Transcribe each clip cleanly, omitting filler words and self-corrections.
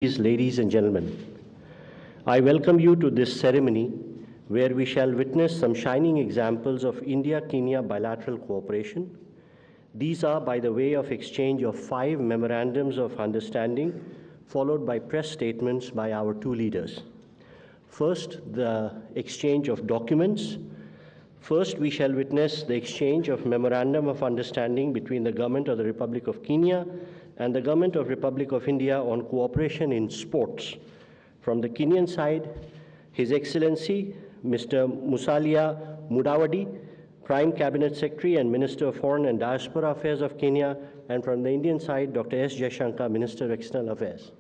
Ladies and gentlemen, I welcome you to this ceremony where we shall witness some shining examples of India-Kenya bilateral cooperation. These are by the way of exchange of 5 memorandums of understanding, followed by press statements by our two leaders. First, the exchange of documents. First, we shall witness the exchange of Memorandum of Understanding between the Government of the Republic of Kenya and the Government of Republic of India on cooperation in sports. From the Kenyan side, His Excellency Mr. Musalia Mudavadi, Prime Cabinet Secretary and Minister of Foreign and Diaspora Affairs of Kenya, and from the Indian side, Dr. S. Jaishankar, Minister of External Affairs.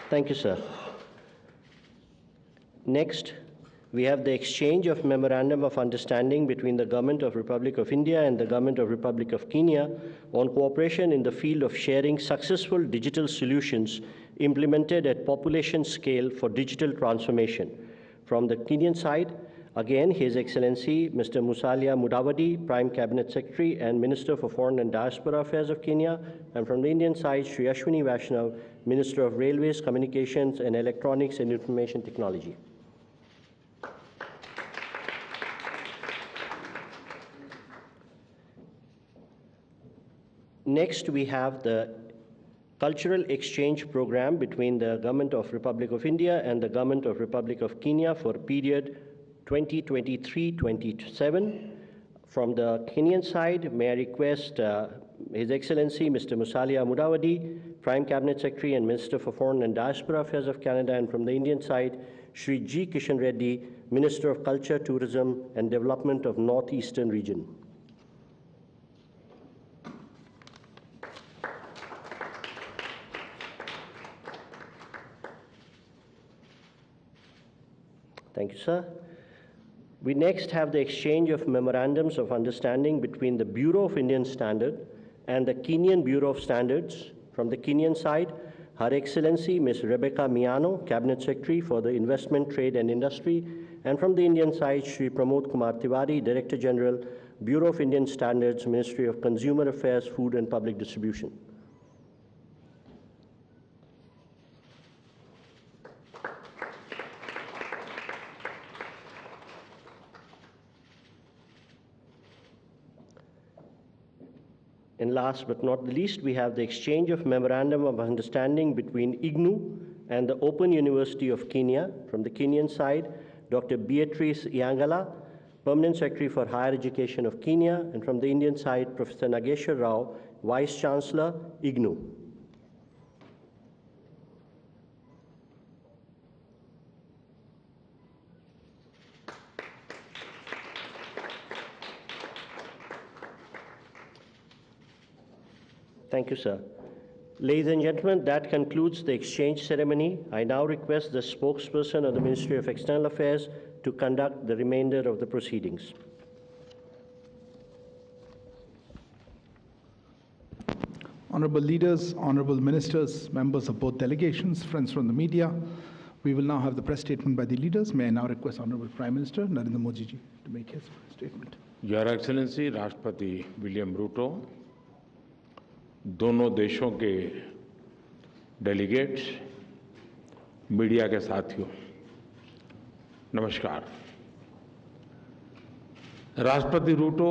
Thank you, sir. Next, we have the exchange of Memorandum of Understanding between the Government of Republic of India and the Government of Republic of Kenya on cooperation in the field of sharing successful digital solutions implemented at population scale for digital transformation. From the Kenyan side, again, His Excellency Mr. Musalia Mudavadi, Prime Cabinet Secretary and Minister for Foreign and Diaspora Affairs of Kenya, and from the Indian side, Shri Ashwini Vaishnav, Minister of Railways, Communications and Electronics and Information Technology. Next, we have the cultural exchange program between the Government of Republic of India and the Government of Republic of Kenya for period 2023-27. From the Kenyan side, may I request His Excellency Mr. Musalia Mudavadi, Prime Cabinet Secretary and Minister for Foreign and Diaspora Affairs of Canada, and from the Indian side, Shri G. Kishan Reddy, Minister of Culture, Tourism and Development of Northeastern Region. Thank you, sir. We next have the exchange of memorandums of understanding between the Bureau of Indian Standard and the Kenyan Bureau of Standards. From the Kenyan side, Her Excellency Ms. Rebecca Miano, Cabinet Secretary for the Investment, Trade and Industry, and from the Indian side, Shri Pramod Kumar Tiwari, Director General, Bureau of Indian Standards, Ministry of Consumer Affairs, Food and Public Distribution. And last but not the least, we have the exchange of Memorandum of Understanding between IGNU and the Open University of Kenya. From the Kenyan side, Dr. Beatrice Iangala, Permanent Secretary for Higher Education of Kenya, and from the Indian side, Professor Nageshwar Rao, Vice Chancellor, IGNU. Thank you, sir. Ladies and gentlemen, that concludes the exchange ceremony. I now request the spokesperson of the Ministry of External Affairs to conduct the remainder of the proceedings. Honorable leaders, honorable ministers, members of both delegations, friends from the media, we will now have the press statement by the leaders. May I now request Honorable Prime Minister Narendra Modi ji to make his statement. Your Excellency राष्ट्रपति William Ruto, दोनों देशों के delegates, media के साथियों, नमस्कार। राष्ट्रपति रूटो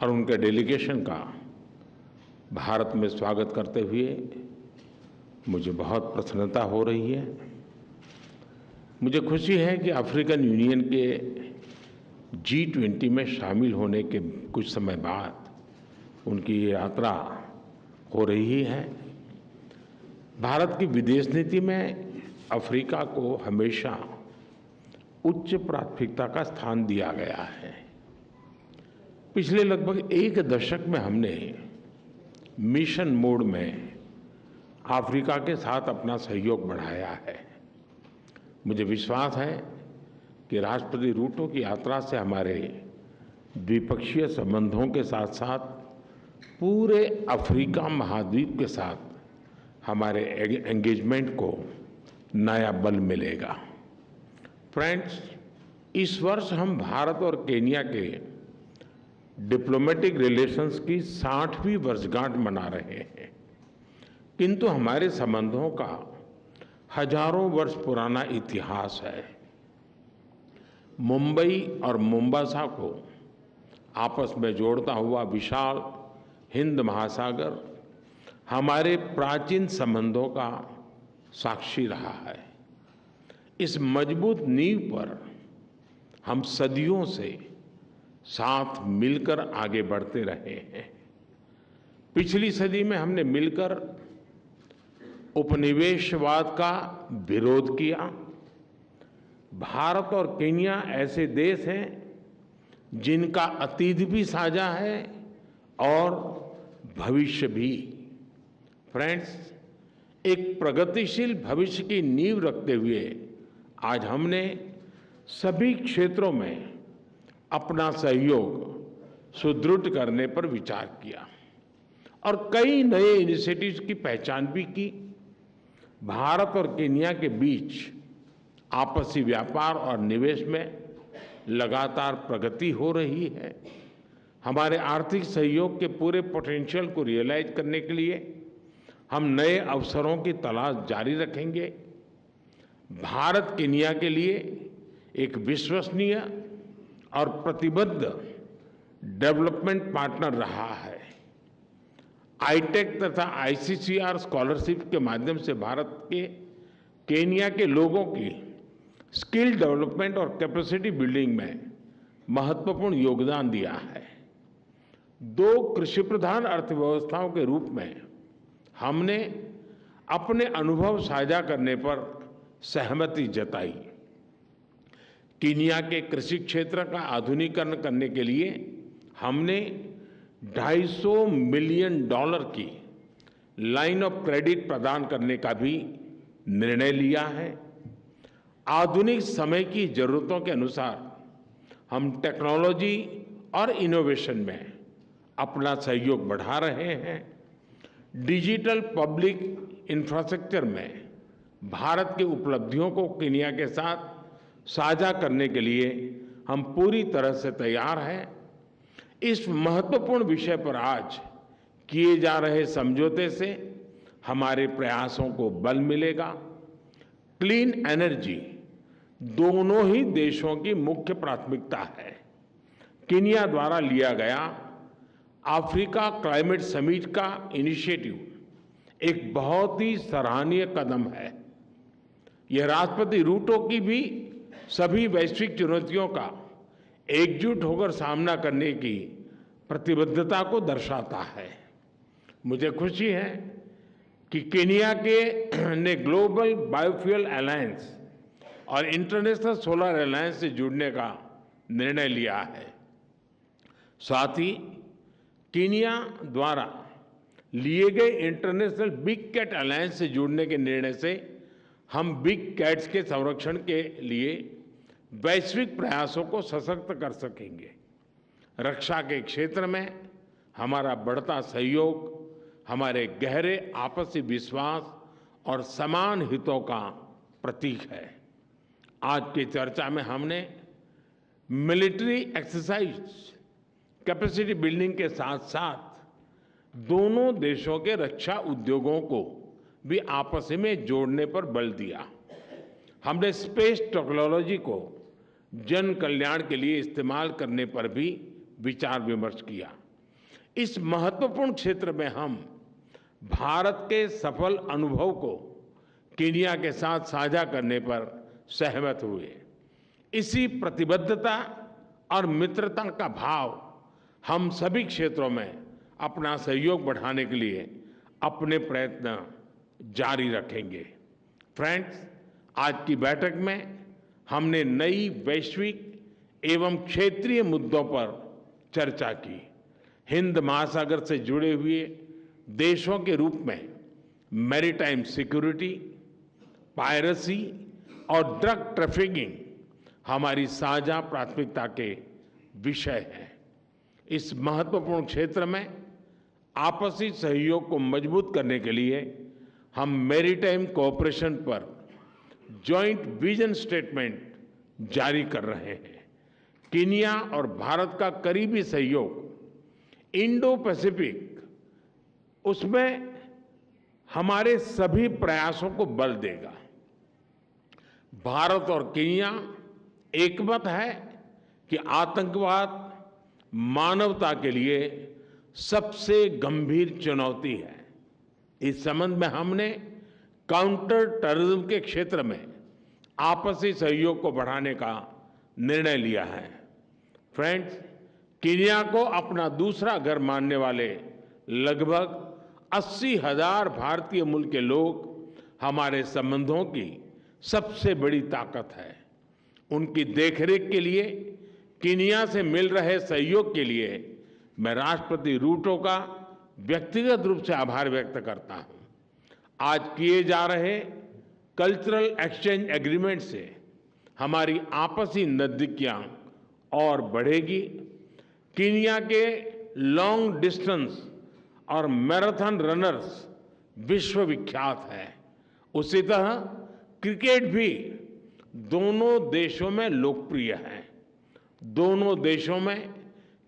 और उनके डेलीगेशन का भारत में स्वागत करते हुए मुझे बहुत प्रसन्नता हो रही है। मुझे खुशी है कि अफ्रीकन यूनियन के G20 में शामिल होने के कुछ समय बाद उनकी ये यात्रा हो रही है। भारत की विदेश नीति में अफ्रीका को हमेशा उच्च प्राथमिकता का स्थान दिया गया है। पिछले लगभग 1 दशक में हमने मिशन मोड में अफ्रीका के साथ अपना सहयोग बढ़ाया है। मुझे विश्वास है कि राष्ट्रपति रूटो की यात्रा से हमारे द्विपक्षीय संबंधों के साथ साथ पूरे अफ्रीका महाद्वीप के साथ हमारे एंगेजमेंट को नया बल मिलेगा। फ्रेंड्स, इस वर्ष हम भारत और केन्या के डिप्लोमेटिक रिलेशंस की 60वीं वर्षगांठ मना रहे हैं, किंतु हमारे संबंधों का हजारों वर्ष पुराना इतिहास है। मुंबई और मोम्बासा को आपस में जोड़ता हुआ विशाल हिंद महासागर हमारे प्राचीन संबंधों का साक्षी रहा है। इस मजबूत नींव पर हम सदियों से साथ मिलकर आगे बढ़ते रहे हैं। पिछली सदी में हमने मिलकर उपनिवेशवाद का विरोध किया। भारत और केन्या ऐसे देश हैं जिनका अतीत भी साझा है और भविष्य भी। फ्रेंड्स, एक प्रगतिशील भविष्य की नींव रखते हुए आज हमने सभी क्षेत्रों में अपना सहयोग सुदृढ़ करने पर विचार किया और कई नए इनिशिएटिव्स की पहचान भी की। भारत और केन्या के बीच आपसी व्यापार और निवेश में लगातार प्रगति हो रही है। हमारे आर्थिक सहयोग के पूरे पोटेंशियल को रियलाइज करने के लिए हम नए अवसरों की तलाश जारी रखेंगे। भारत केन्या के लिए एक विश्वसनीय और प्रतिबद्ध डेवलपमेंट पार्टनर रहा है। आईटेक तथा आईसीसीआर स्कॉलरशिप के माध्यम से भारत के केन्या के लोगों की स्किल डेवलपमेंट और कैपेसिटी बिल्डिंग में महत्वपूर्ण योगदान दिया है। दो कृषि प्रधान अर्थव्यवस्थाओं के रूप में हमने अपने अनुभव साझा करने पर सहमति जताई। केन्या के कृषि क्षेत्र का आधुनिकीकरण करने के लिए हमने $250 मिलियन की लाइन ऑफ क्रेडिट प्रदान करने का भी निर्णय लिया है। आधुनिक समय की जरूरतों के अनुसार हम टेक्नोलॉजी और इनोवेशन में अपना सहयोग बढ़ा रहे हैं। डिजिटल पब्लिक इंफ्रास्ट्रक्चर में भारत की उपलब्धियों को केन्या के साथ साझा करने के लिए हम पूरी तरह से तैयार हैं। इस महत्वपूर्ण विषय पर आज किए जा रहे समझौते से हमारे प्रयासों को बल मिलेगा। क्लीन एनर्जी दोनों ही देशों की मुख्य प्राथमिकता है। केन्या द्वारा लिया गया अफ्रीका क्लाइमेट समिट का इनिशिएटिव एक बहुत ही सराहनीय कदम है। यह राष्ट्रपति रूटो की भी सभी वैश्विक चुनौतियों का एकजुट होकर सामना करने की प्रतिबद्धता को दर्शाता है। मुझे खुशी है कि केन्या के ने ग्लोबल बायोफ्यूल अलायंस और इंटरनेशनल सोलर अलायंस से जुड़ने का निर्णय लिया है। साथ ही केन्या द्वारा लिए गए इंटरनेशनल बिग कैट अलायंस से जुड़ने के निर्णय से हम बिग कैट्स के संरक्षण के लिए वैश्विक प्रयासों को सशक्त कर सकेंगे। रक्षा के क्षेत्र में हमारा बढ़ता सहयोग हमारे गहरे आपसी विश्वास और समान हितों का प्रतीक है। आज की चर्चा में हमने मिलिट्री एक्सरसाइज, कैपेसिटी बिल्डिंग के साथ साथ दोनों देशों के रक्षा उद्योगों को भी आपस में जोड़ने पर बल दिया। हमने स्पेस टेक्नोलॉजी को जन कल्याण के लिए इस्तेमाल करने पर भी विचार विमर्श किया। इस महत्वपूर्ण क्षेत्र में हम भारत के सफल अनुभव को केन्या के साथ साझा करने पर सहमत हुए। इसी प्रतिबद्धता और मित्रता का भाव हम सभी क्षेत्रों में अपना सहयोग बढ़ाने के लिए अपने प्रयत्न जारी रखेंगे। फ्रेंड्स, आज की बैठक में हमने नई वैश्विक एवं क्षेत्रीय मुद्दों पर चर्चा की। हिंद महासागर से जुड़े हुए देशों के रूप में मैरीटाइम सिक्योरिटी, पायरेसी और ड्रग ट्रैफिकिंग हमारी साझा प्राथमिकता के विषय हैं। इस महत्वपूर्ण क्षेत्र में आपसी सहयोग को मजबूत करने के लिए हम मैरीटाइम कोऑपरेशन पर जॉइंट विजन स्टेटमेंट जारी कर रहे हैं। कीनिया और भारत का करीबी सहयोग इंडो पैसिफिक, उसमें हमारे सभी प्रयासों को बल देगा। भारत और कीनिया एकमत है कि आतंकवाद मानवता के लिए सबसे गंभीर चुनौती है। इस संबंध में हमने काउंटर टेररिज्म के क्षेत्र में आपसी सहयोग को बढ़ाने का निर्णय लिया है। फ्रेंड्स, कीनिया को अपना दूसरा घर मानने वाले लगभग 80,000 भारतीय मूल के लोग हमारे संबंधों की सबसे बड़ी ताकत है। उनकी देखरेख के लिए, कीनिया से मिल रहे सहयोग के लिए मैं राष्ट्रपति रूटो का व्यक्तिगत रूप से आभार व्यक्त करता हूं। आज किए जा रहे कल्चरल एक्सचेंज एग्रीमेंट से हमारी आपसी नजदीकियां और बढ़ेगी। कीनिया के लॉन्ग डिस्टेंस और मैराथन रनर्स विश्व विख्यात है। उसी तरह क्रिकेट भी दोनों देशों में लोकप्रिय है। दोनों देशों में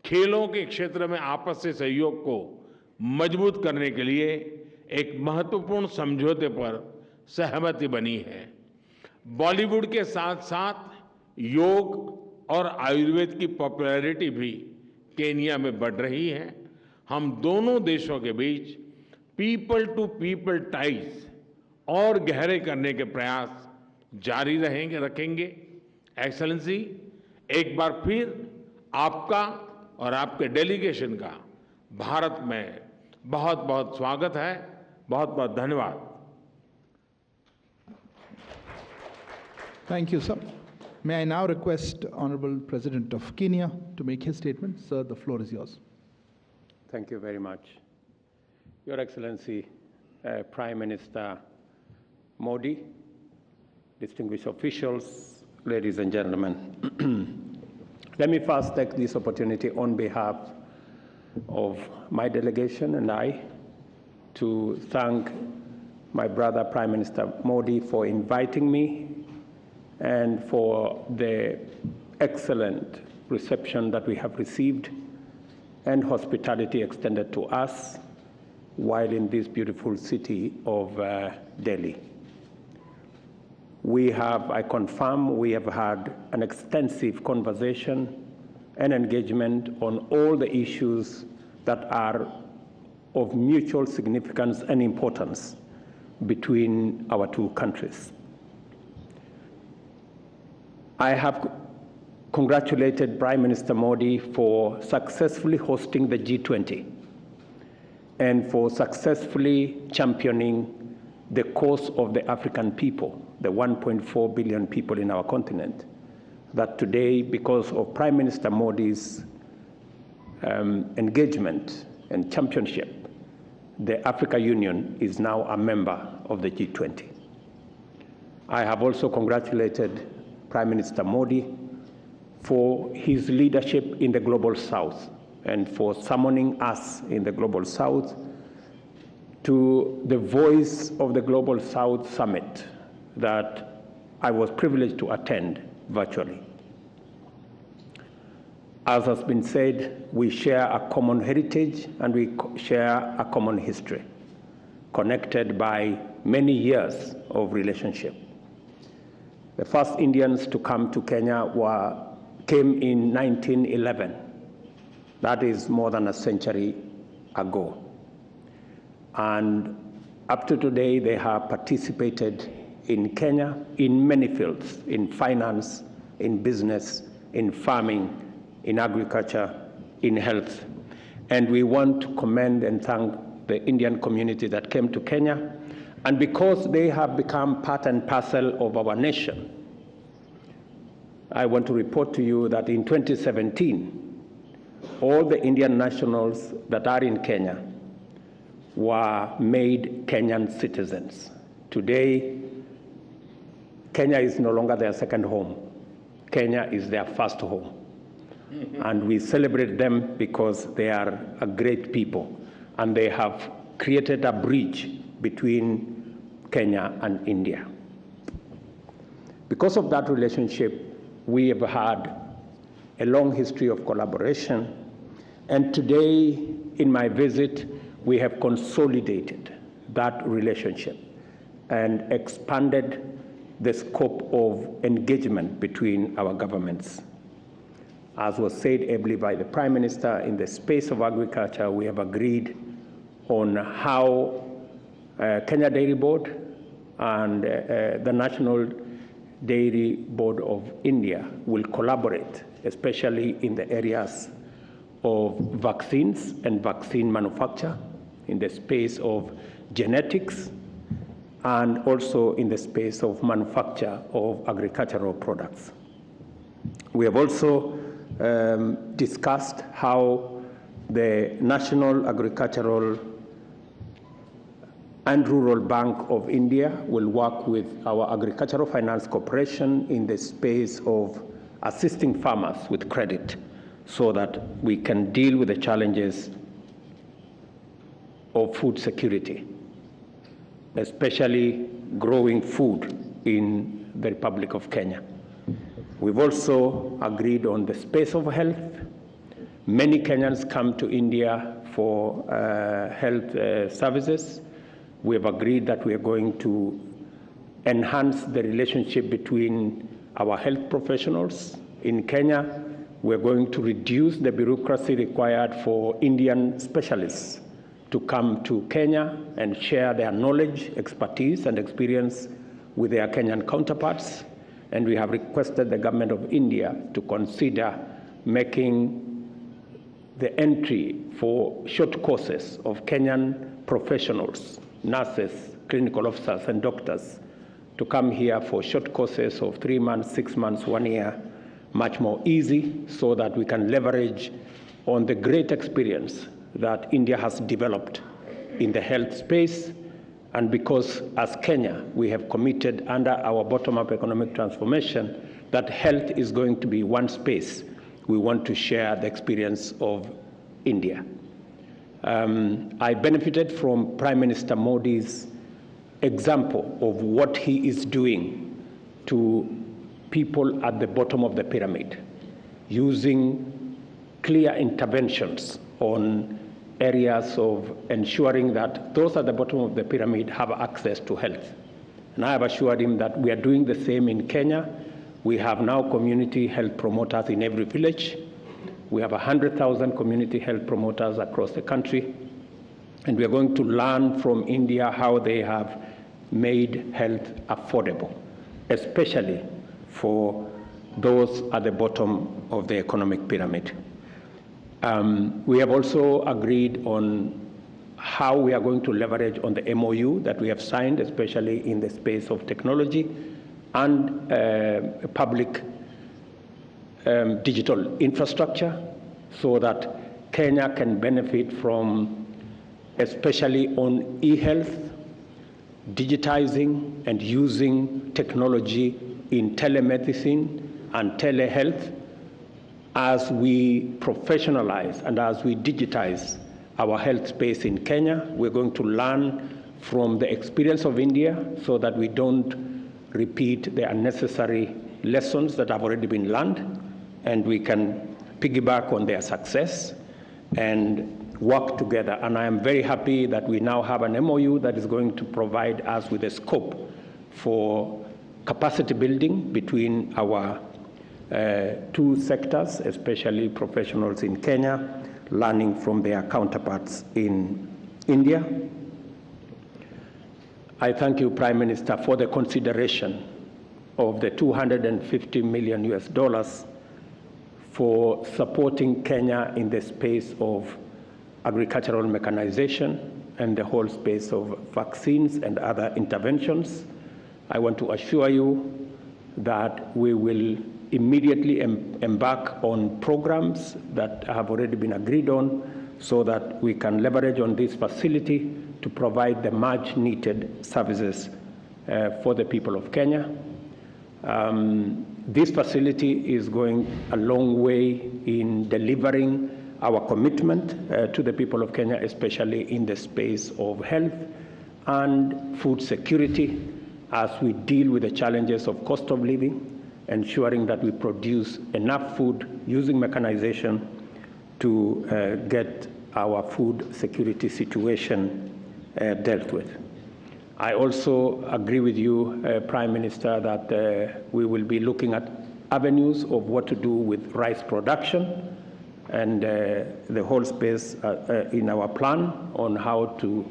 खेलों के क्षेत्र में आपसी सहयोग को मजबूत करने के लिए एक महत्वपूर्ण समझौते पर सहमति बनी है। बॉलीवुड के साथ साथ योग और आयुर्वेद की पॉपुलैरिटी भी केन्या में बढ़ रही है। हम दोनों देशों के बीच पीपल टू पीपल टाइज और गहरे करने के प्रयास जारी रखेंगे। एक्सेलेंसी, एक बार फिर आपका और आपके डेलीगेशन का भारत में बहुत बहुत स्वागत है। बहुत बहुत धन्यवाद। Thank you, sir. May I now request Honorable President of Kenya to make his statement. Sir, the floor is yours. Thank you very much. Your Excellency, Prime Minister Modi, distinguished officials, ladies and gentlemen. Let me first take this opportunity on behalf of my delegation and I to thank my brother Prime Minister Modi for inviting me and for the excellent reception that we have received and hospitality extended to us while in this beautiful city of Delhi. I confirm, we have had an extensive conversation and engagement on all the issues that are of mutual significance and importance between our two countries. I have congratulated Prime Minister Modi for successfully hosting the G20 and for successfully championing the cause of the African people, the 1.4 billion people in our continent, that today, because of Prime Minister Modi's engagement and championship, the African Union is now a member of the G20. I have also congratulated Prime Minister Modi for his leadership in the Global South and for summoning us in the Global South to the Voice of the Global South Summit that I was privileged to attend virtually. As has been said, we share a common heritage and we share a common history, connected by many years of relationship. The first Indians to come to Kenya came in 1911. That is more than a century ago. And up to today, they have participated in Kenya in many fields, in finance, in business, in farming, in agriculture, in health. And we want to commend and thank the Indian community that came to Kenya. And because they have become part and parcel of our nation, I want to report to you that in 2017, all the Indian nationals that are in Kenya were made Kenyan citizens. Today, Kenya is no longer their second home. Kenya is their first home. And we celebrate them because they are a great people and they have created a bridge between Kenya and India. Because of that relationship, we have had a long history of collaboration, and today, in my visit, we have consolidated that relationship and expanded the scope of engagement between our governments. As was said ably by the Prime Minister, in the space of agriculture, we have agreed on how Kenya Dairy Board and the National Dairy Board of India will collaborate, especially in the areas of vaccines and vaccine manufacture, in the space of genetics, and also in the space of manufacture of agricultural products. We have also discussed how the National Agricultural and Rural Bank of India will work with our Agricultural Finance Corporation in the space of assisting farmers with credit so that we can deal with the challenges of food security, especially growing food in the Republic of Kenya. We've also agreed on the space of health. Many Kenyans come to India for health services. We have agreed that we are going to enhance the relationship between our health professionals in Kenya. We're going to reduce the bureaucracy required for Indian specialists to come to Kenya and share their knowledge, expertise, and experience with their Kenyan counterparts. And we have requested the government of India to consider making the entry for short courses of Kenyan professionals, nurses, clinical officers, and doctors to come here for short courses of 3 months, 6 months, 1 year, much more easy, so that we can leverage on the great experience that India has developed in the health space. And because as Kenya, we have committed under our bottom-up economic transformation that health is going to be one space, we want to share the experience of India. I benefited from Prime Minister Modi's example of what he is doing to people at the bottom of the pyramid, using clear interventions on areas of ensuring that those at the bottom of the pyramid have access to health. And I have assured him that we are doing the same in Kenya. We have now community health promoters in every village. We have 100,000 community health promoters across the country. And we are going to learn from India how they have made health affordable, especially for those at the bottom of the economic pyramid. We have also agreed on how we are going to leverage on the MOU that we have signed, especially in the space of technology and public digital infrastructure, so that Kenya can benefit from, especially on e-health, digitizing and using technology in telemedicine and telehealth. As we professionalize and as we digitize our health space in Kenya, we're going to learn from the experience of India so that we don't repeat the unnecessary lessons that have already been learned, and we can piggyback on their success and work together. And I am very happy that we now have an MOU that is going to provide us with a scope for capacity building between our two sectors, especially professionals in Kenya, learning from their counterparts in India. I thank you, Prime Minister, for the consideration of the $250 million for supporting Kenya in the space of agricultural mechanization and the whole space of vaccines and other interventions. I want to assure you that we will immediately embark on programs that have already been agreed on so that we can leverage on this facility to provide the much needed services for the people of Kenya. This facility is going a long way in delivering our commitment to the people of Kenya, especially in the space of health and food security, as we deal with the challenges of cost of living ensuring that we produce enough food using mechanization to get our food security situation dealt with. I also agree with you, Prime Minister, that we will be looking at avenues of what to do with rice production and the whole space in our plan on how to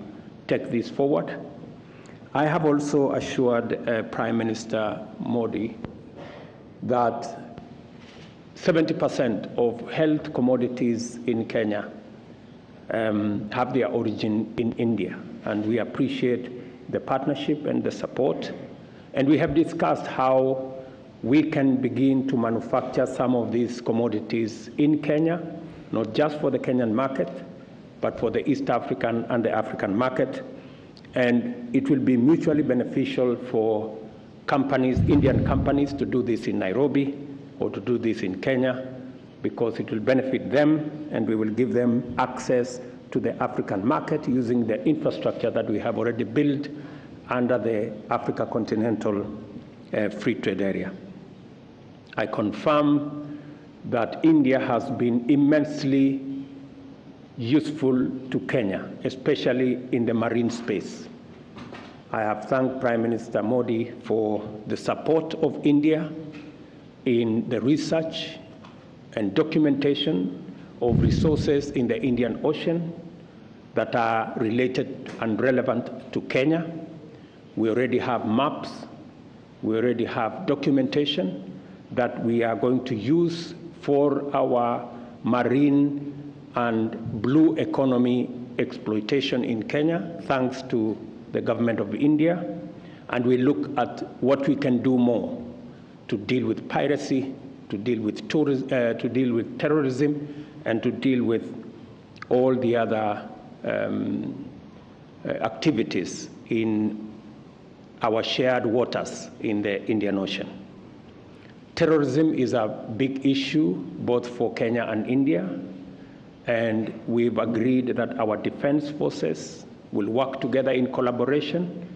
take this forward. I have also assured Prime Minister Modi that 70% of health commodities in Kenya have their origin in India, and we appreciate the partnership and the support. And we have discussed how we can begin to manufacture some of these commodities in Kenya, not just for the Kenyan market, but for the East African and the African market. And it will be mutually beneficial for companies, Indian companies, to do this in Nairobi or to do this in Kenya, because it will benefit them, and we will give them access to the African market using the infrastructure that we have already built under the Africa Continental Free Trade Area. I confirm that India has been immensely useful to Kenya, especially in the marine space. I have thanked Prime Minister Modi for the support of India in the research and documentation of resources in the Indian Ocean that are related and relevant to Kenya. We already have maps, we already have documentation that we are going to use for our marine and blue economy exploitation in Kenya, thanks to the government of India. And we look at what we can do more to deal with piracy, to deal with terrorism, and to deal with all the other activities in our shared waters in the Indian Ocean. Terrorism is a big issue both for Kenya and India, and we've agreed that our defense forces will work together in collaboration,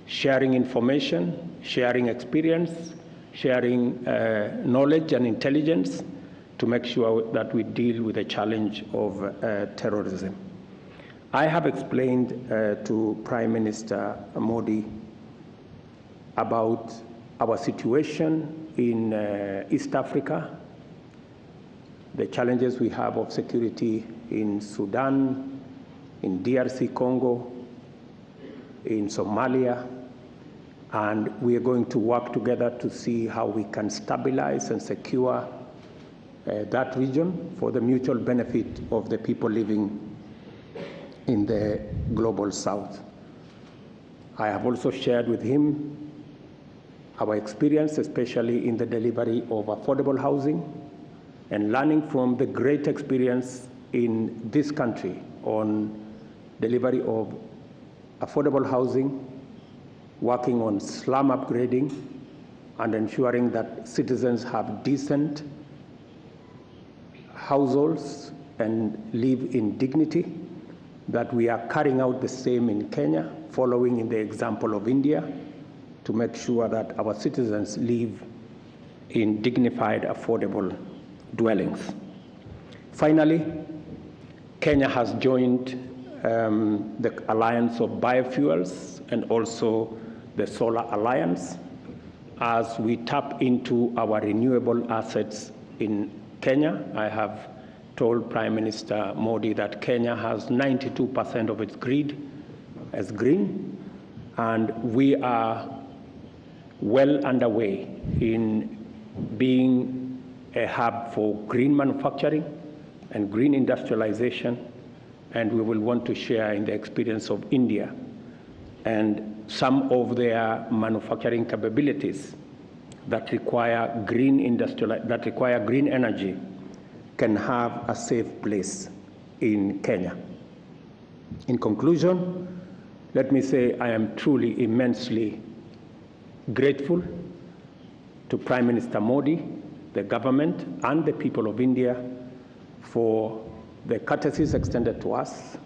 sharing information, sharing experience, sharing knowledge and intelligence to make sure that we deal with the challenge of terrorism. I have explained to Prime Minister Modi about our situation in East Africa, the challenges we have of security in Sudan, in DRC Congo, in Somalia, and we are going to work together to see how we can stabilize and secure that region for the mutual benefit of the people living in the global south. I have also shared with him our experience, especially in the delivery of affordable housing, and learning from the great experience in this country on delivery of affordable housing, working on slum upgrading, and ensuring that citizens have decent households and live in dignity, that we are carrying out the same in Kenya, following in the example of India, to make sure that our citizens live in dignified, affordable dwellings. Finally, Kenya has joined the Alliance of Biofuels and also the Solar Alliance as we tap into our renewable assets in Kenya. I have told Prime Minister Modi that Kenya has 92% of its grid as green, and we are well underway in being a hub for green manufacturing and green industrialization, and we will want to share in the experience of India and some of their manufacturing capabilities that require green energy can have a safe place in Kenya. In conclusion, let me say I am truly immensely grateful to Prime Minister Modi, the government, and the people of India for the courtesies extended to us,